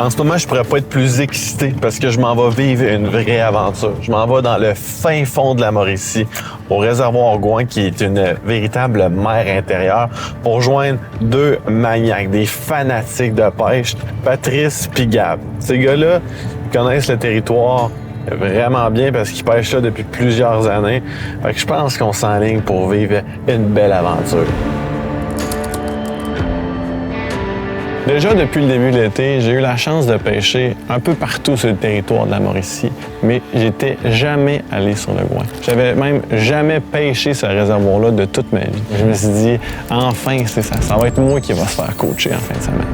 En ce moment, je pourrais pas être plus excité parce que je m'en vais vivre une vraie aventure. Je m'en vais dans le fin fond de la Mauricie, au réservoir Gouin, qui est une véritable mer intérieure, pour joindre deux maniaques, des fanatiques de pêche, Patrice et Gab. Ces gars-là, ils connaissent le territoire vraiment bien parce qu'ils pêchent là depuis plusieurs années. Fait que je pense qu'on s'enligne pour vivre une belle aventure. Déjà, depuis le début de l'été, j'ai eu la chance de pêcher un peu partout sur le territoire de la Mauricie, mais j'étais jamais allé sur le Gouin. J'avais même jamais pêché ce réservoir-là de toute ma vie. Je me suis dit, enfin, c'est ça. Ça va être moi qui va se faire coacher en fin de semaine.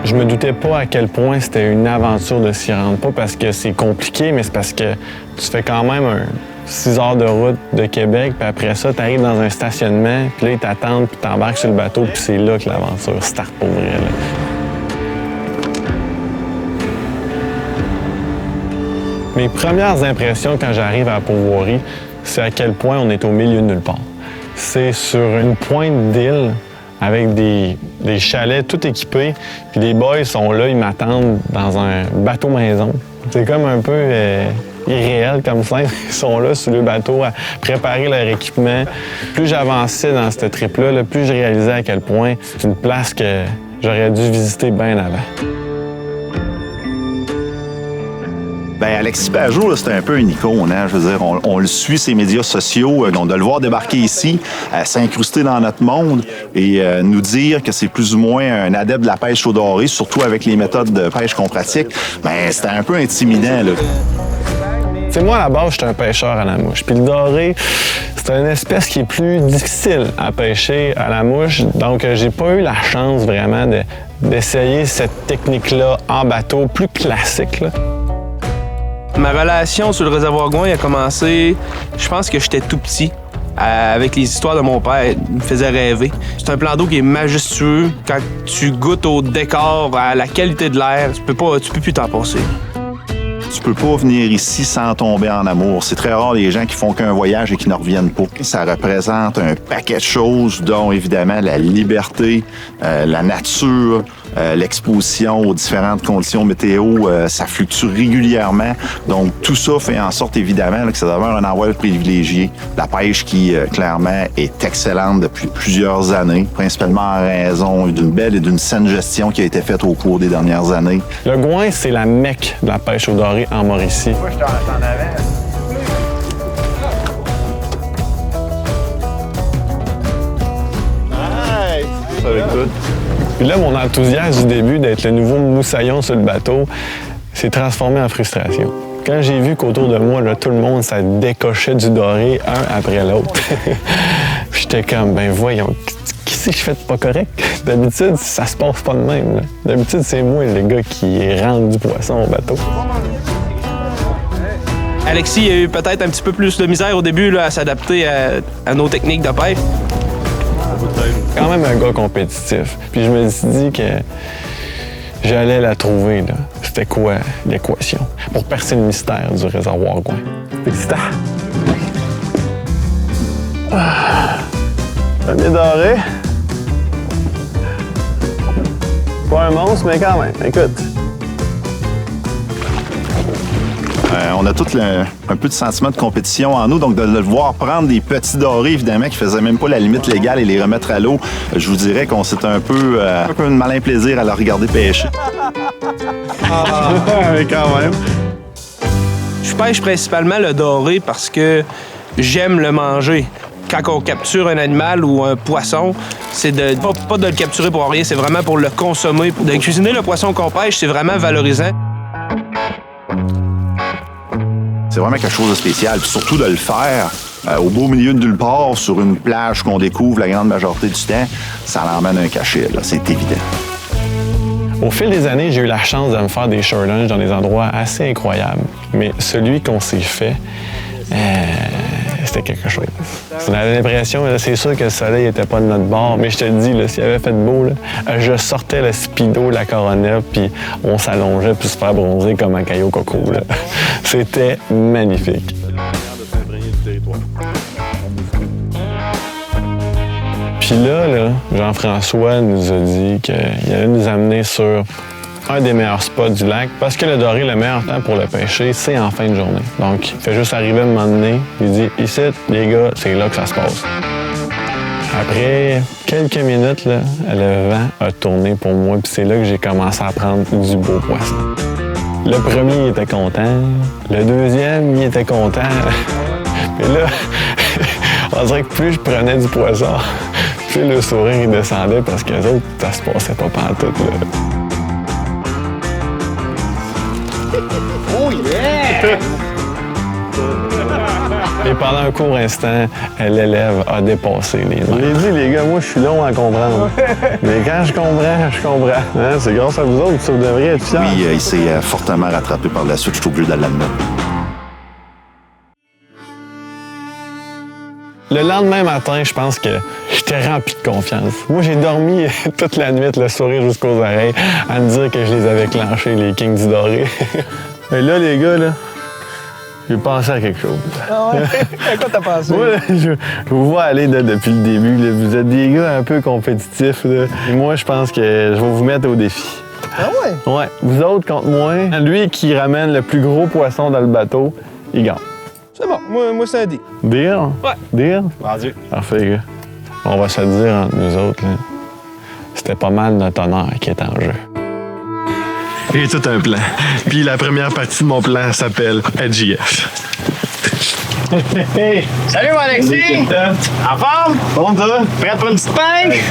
Je me doutais pas à quel point c'était une aventure de s'y rendre. Pas parce que c'est compliqué, mais c'est parce que tu fais quand même 6 heures de route de Québec, puis après ça, tu arrives dans un stationnement, puis là, ils t'attendent, puis t'embarques sur le bateau, puis c'est là que l'aventure start pour vrai. Là. Mes premières impressions quand j'arrive à Pourvoirie, c'est à quel point on est au milieu de nulle part. C'est sur une pointe d'île, avec des chalets tout équipés, puis les boys sont là, ils m'attendent dans un bateau maison. C'est comme un peu irréel comme ça. Ils sont là sur le bateau à préparer leur équipement. Plus j'avançais dans cette trip-là, plus je réalisais à quel point c'est une place que j'aurais dû visiter bien avant. Bien, Alexis Pajot, c'est un peu une icône. Hein? Je veux dire, on le suit, ses médias sociaux. On doit le voir débarquer ici, s'incruster dans notre monde et nous dire que c'est plus ou moins un adepte de la pêche au doré, surtout avec les méthodes de pêche qu'on pratique. Bien, c'était un peu intimidant, là. T'sais, moi, à la base, j'étais un pêcheur à la mouche. Puis le doré, c'est une espèce qui est plus difficile à pêcher à la mouche. Donc, j'ai pas eu la chance vraiment d'essayer cette technique-là en bateau, plus classique, là. Ma relation sur le réservoir Gouin a commencé, je pense que j'étais tout petit. Avec les histoires de mon père, il me faisait rêver. C'est un plan d'eau qui est majestueux. Quand tu goûtes au décor, à la qualité de l'air, tu peux plus t'en passer. Tu peux pas venir ici sans tomber en amour. C'est très rare les gens qui font qu'un voyage et qui ne reviennent pas. Ça représente un paquet de choses, dont évidemment la liberté, la nature, l'exposition aux différentes conditions météo, ça fluctue régulièrement. Donc tout ça fait en sorte évidemment là, que ça demeure un endroit privilégié. La pêche qui clairement est excellente depuis plusieurs années, principalement en raison d'une belle et d'une saine gestion qui a été faite au cours des dernières années. Le Gouin, c'est la Mecque de la pêche au doré en Mauricie. Moi, je t'en avais. Nice! Avec tout. Puis là, mon enthousiasme du début d'être le nouveau moussaillon sur le bateau s'est transformé en frustration. Quand j'ai vu qu'autour de moi, là, tout le monde, ça décochait du doré un après l'autre. J'étais comme, ben voyons, qui c'est que je fais de pas correct? D'habitude, ça se passe pas de même. Là. D'habitude, c'est moi le gars qui rentre du poisson au bateau. Alexis a eu peut-être un petit peu plus de misère au début là, à s'adapter à nos techniques de pêche. Quand même un gars compétitif. Puis je me suis dit que j'allais la trouver, là. C'était quoi l'équation? Pour percer le mystère du réservoir Gouin. Félicitations! Un bien doré. Pas un monstre, mais quand même. Écoute. On a tout un peu de sentiment de compétition en nous, donc de le voir prendre des petits dorés, évidemment, qui faisaient même pas la limite légale et les remettre à l'eau, je vous dirais qu'on s'est un peu de malin plaisir à le regarder pêcher. Mais quand même. Je pêche principalement le doré parce que j'aime le manger. Quand on capture un animal ou un poisson, c'est pas de le capturer pour rien, c'est vraiment pour le consommer. De cuisiner le poisson qu'on pêche, c'est vraiment valorisant. C'est vraiment quelque chose de spécial, puis surtout de le faire au beau milieu de nulle part, sur une plage qu'on découvre la grande majorité du temps, ça l'emmène un cachet, là, c'est évident. Au fil des années, j'ai eu la chance de me faire des shore lunch dans des endroits assez incroyables. Mais celui qu'on s'est fait, c'était quelque chose. On avait l'impression, c'est sûr que le soleil n'était pas de notre bord, mais je te le dis, là, s'il avait fait beau, là, je sortais le speedo, la Corona, puis on s'allongeait puis se faire bronzer comme un caillou coco. Là. C'était magnifique. Puis là, Jean-François nous a dit qu'il allait nous amener sur un des meilleurs spots du lac parce que le doré, le meilleur temps pour le pêcher, c'est en fin de journée. Donc, il fait juste arriver à un moment donné, il dit « Ici, les gars, c'est là que ça se passe ». Après quelques minutes, là, le vent a tourné pour moi, puis c'est là que j'ai commencé à prendre du beau poisson. Le premier, il était content. Le deuxième, il était content. Et là, on dirait que plus je prenais du poisson, plus le sourire il descendait parce que les autres, ça se passait pas pantoute, là. Oh yeah! Et pendant un court instant, l'élève a dépassé les mains. Je l'ai dit, les gars, moi, je suis long à comprendre. Mais quand je comprends, je comprends. Hein? C'est grâce à vous autres que vous devriez être fiers. Oui, il s'est fortement rattrapé par la suite. Je suis obligé de l'admettre. Le lendemain matin, je pense que j'étais rempli de confiance. Moi, j'ai dormi toute la nuit, le sourire jusqu'aux oreilles, à me dire que je les avais clenchés, les Kings du Doré. Mais là, les gars, là, j'ai pensé à quelque chose. Ah ouais? À quoi t'as pensé? Moi, là, je vous vois aller là, depuis le début. Là. Vous êtes des gars un peu compétitifs. Là. Et moi, je pense que je vais vous mettre au défi. Ah ouais? Ouais. Vous autres contre moi, lui qui ramène le plus gros poisson dans le bateau, il gagne. C'est bon, moi c'est un deal. Deal? Ouais. Deal? Vendu. Parfait, gars. On va se le dire entre nous autres, là. C'était pas mal notre honneur qui est en jeu. J'ai tout un plan. Puis la première partie de mon plan s'appelle AGF. Hey! Salut, mon Alexis! En forme? Bon, toi? Prêt pour une petite pêche?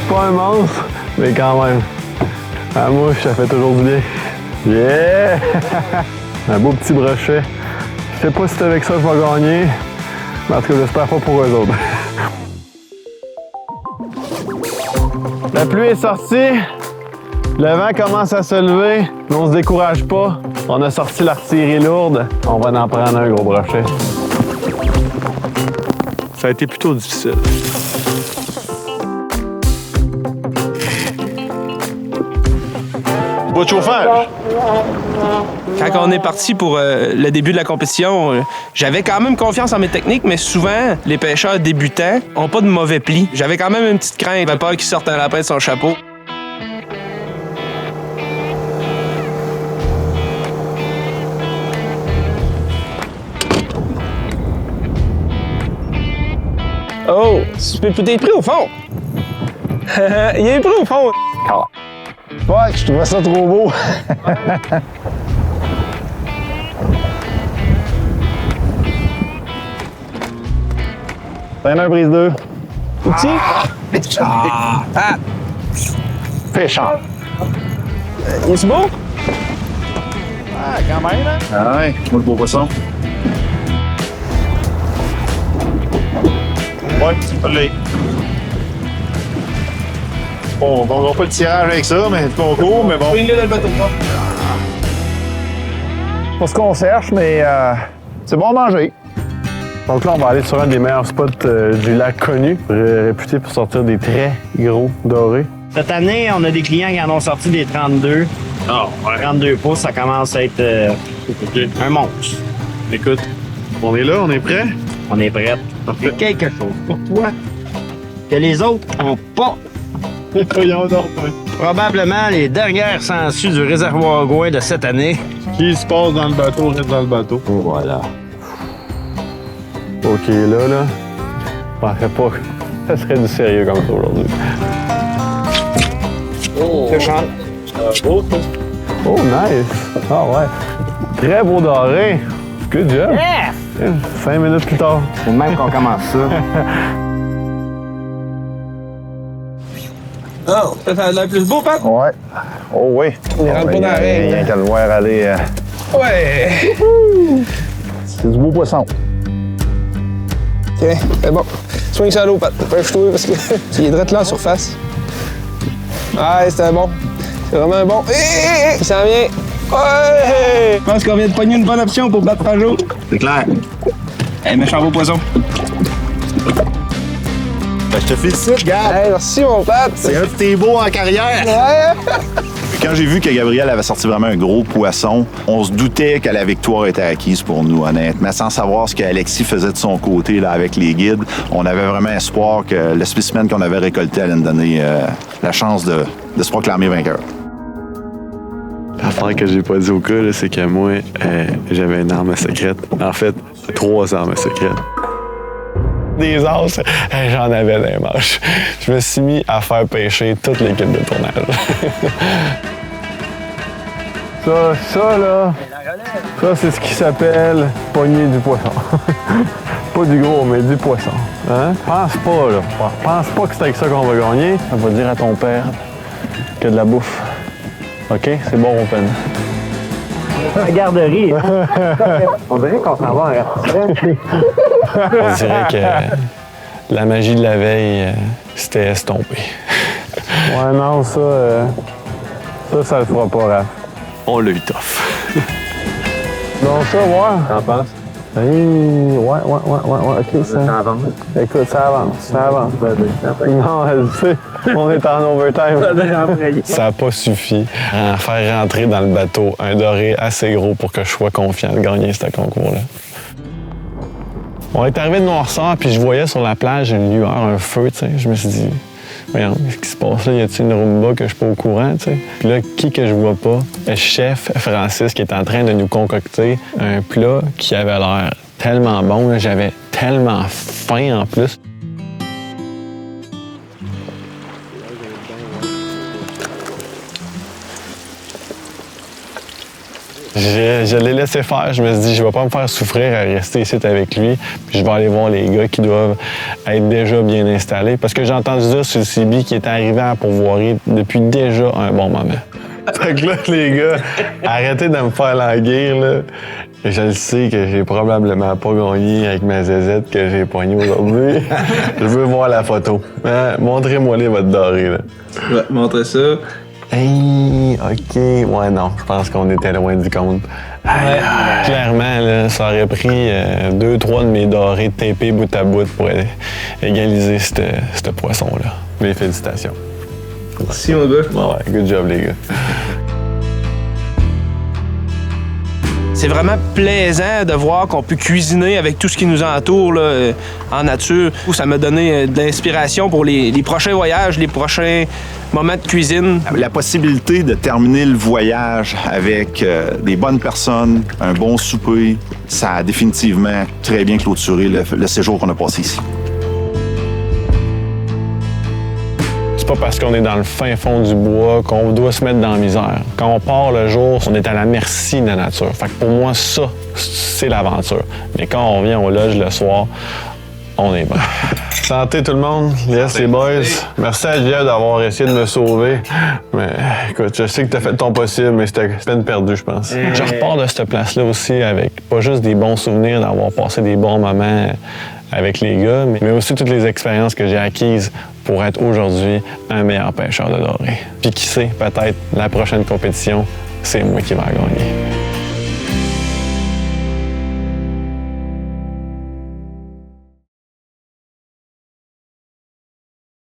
Pas un monstre, mais quand même. La mouche, ça fait toujours du bien. Yeah! Un beau petit brochet. Je sais pas si c'est avec ça que je vais gagner, mais en tout cas, j'espère pas pour eux autres. La pluie est sortie. Le vent commence à se lever, mais on se décourage pas. On a sorti l'artillerie lourde. On va en prendre un gros brochet. Ça a été plutôt difficile. Pas de chauffage. Quand on est parti pour le début de la compétition, j'avais quand même confiance en mes techniques, mais souvent, les pêcheurs débutants ont pas de mauvais plis. J'avais quand même une petite crainte, j'avais peur qu'ils sortent un lapin de son chapeau. Oh, t'es pris au fond! Il est pris au fond! Ouais, je trouvais ça trop beau. T'en as un brise 2. Outil? Pêcheur. Il est beau? Ah, quand même, hein? Ah ouais, moi le beau poisson. Ouais, tu peux l'aider. Bon, on va pas le tirage avec ça, mais le concours, mais bon. Bring-le dans le bateau. Pas ce qu'on cherche, mais c'est bon à manger. Donc là, on va aller sur un des meilleurs spots du lac connu, réputé pour sortir des très gros dorés. Cette année, on a des clients qui en ont sorti des 32. Ah, ouais. 32 pouces, ça commence à être un monstre. Écoute, on est là, on est prêt? On est prêts. C'est quelque chose pour toi que les autres n'ont pas. Probablement les dernières sangsues du réservoir Gouin de cette année. Qui se passe dans le bateau, reste dans le bateau. Voilà. OK, là, je pensais pas que ça serait du sérieux comme ça aujourd'hui. Oh, nice! Ah ouais. Très beau doré. Good job. Yeah! 5 minutes plus tard. C'est même qu'on commence ça. Oh, ça a l'air plus beau, Pat? Ouais. Oh oui. Il rentre pas dans la règle. Rien qu'à le voir aller. Ouais! C'est du beau poisson. Tiens, c'est bon. Swing ça à l'eau, Pat. Pêche-toi parce qu'il est direct là en surface. Ah, c'était bon. C'est vraiment un bon. Il s'en vient. Ouais! Je pense qu'on vient de pogner une bonne option pour battre un jour. C'est clair. Méchant beau poisson. Je te félicite, Gab. Hey, merci, mon Pat. C'est un de tes beaux en carrière. Quand j'ai vu que Gabriel avait sorti vraiment un gros poisson, on se doutait que la victoire était acquise pour nous, honnêtement. Sans savoir ce qu'Alexis faisait de son côté là, avec les guides, on avait vraiment espoir que le spécimen qu'on avait récolté allait nous donner la chance de se proclamer vainqueur. L'affaire que j'ai pas dit au gars, là, c'est que moi, j'avais une arme secrète. En fait, 3 armes secrètes. Des as, j'en avais des manches. Je me suis mis à faire pêcher toute l'équipe de tournage. Ça là, ça c'est ce qui s'appelle pogner du poisson. Pas du gros, mais du poisson. Hein? Pense pas, là. Pense pas que c'est avec ça qu'on va gagner. On va dire à ton père qu'il y a de la bouffe. OK? C'est bon, open. La garderie. On dirait qu'on s'en va en restaurant. On dirait que la magie de la veille s'était estompée. Ouais, non, ça le fera pas, Raph. On l'a eu tough. Donc ça, ouais. T'en penses? Oui, ouais, OK, ça. Ça avance. Écoute, ça avance. Non, je sais, on est en overtime. Ça n'a pas suffi à faire rentrer dans le bateau un doré assez gros pour que je sois confiant de gagner ce concours-là. On est arrivé de Noirceur, puis je voyais sur la plage une lueur, un feu, tu sais. Je me suis dit, voyons, qu'est-ce qui se passe là? Y a-t-il une rumba que je suis pas au courant, tu sais? Puis là, qui que je vois pas? Le chef Francis qui est en train de nous concocter un plat qui avait l'air tellement bon. J'avais tellement faim en plus. Je l'ai laissé faire. Je me suis dit, je vais pas me faire souffrir à rester ici avec lui. Puis je vais aller voir les gars qui doivent être déjà bien installés. Parce que j'ai entendu dire sur le CB qui était arrivé à Pourvoirie depuis déjà un bon moment. Fait que là, les gars, arrêtez de me faire languir, là. Je le sais que j'ai probablement pas gagné avec ma zézette que j'ai poignée aujourd'hui. Je veux voir la photo. Hein? Montrez-moi-les votre doré, là. Je vais te montrer ça. Hey, OK. Ouais, non, je pense qu'on était loin du compte. Clairement, là, ça aurait pris 2-3 de mes dorés tapés bout à bout pour égaliser ce poisson-là. Mes félicitations. Merci, mon gars. Ouais, good job, les gars. C'est vraiment plaisant de voir qu'on peut cuisiner avec tout ce qui nous entoure là, en nature. Ça m'a donné de l'inspiration pour les prochains voyages, les prochains moments de cuisine. La possibilité de terminer le voyage avec des bonnes personnes, un bon souper, ça a définitivement très bien clôturé le séjour qu'on a passé ici. C'est pas parce qu'on est dans le fin fond du bois qu'on doit se mettre dans la misère. Quand on part le jour, on est à la merci de la nature. Fait que pour moi, ça, c'est l'aventure. Mais quand on vient au lodge le soir, on est bon. Santé tout le monde. Yes, les boys. Merci à Jeff d'avoir essayé de me sauver. Mais écoute, je sais que t'as fait ton possible, mais c'était peine perdue, je pense. Je repars de cette place-là aussi avec pas juste des bons souvenirs d'avoir passé des bons moments avec les gars, mais aussi toutes les expériences que j'ai acquises pour être aujourd'hui un meilleur pêcheur de doré. Puis qui sait, peut-être la prochaine compétition, c'est moi qui vais en gagner.